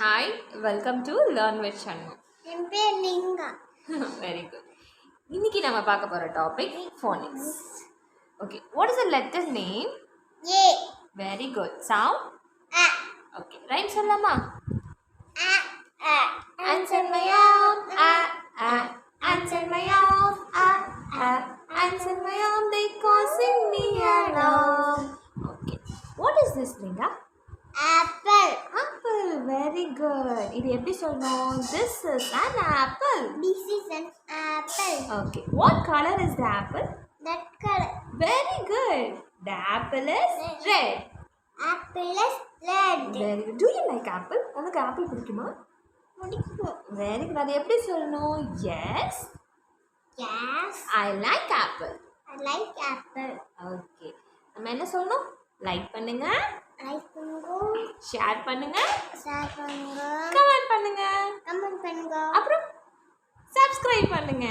Hi, welcome to Learn with Shanmu. என் பேர் Lingaa. Very good. இன்னைக்கு நம்ம பார்க்க போற topic phonics. Okay, what is the letter name? A Very good. Sound? A Okay, rhyme சொல்லலாமா? அ அ Answer my arm, answer my arm, answer my arm, they causing me alarm. Okay, what is this, Linga? Apple. Apple, very good. இது எப்படி சொல்லணும்? This is an apple. This is an apple. Okay, what color is the apple? That color. Very good. The apple is red. Apple is red. Very good. Do you like apple? உனக்கு apple பிடிக்குமா? பிடிக்கும். Very good. அது எப்படி சொல்லணும்? Yes, Yes. I like apple. I like apple. Okay. நம்ம என்ன சொல்லணும்? Like பண்ணுங்க, Like பண்ணுங்க. ஷேர் பண்ணுங்க, Share பண்ணுங்க. கமெண்ட் பண்ணுங்க, Comment பண்ணுங்க. அப்புறம் சப்ஸ்கிரைப் பண்ணுங்க.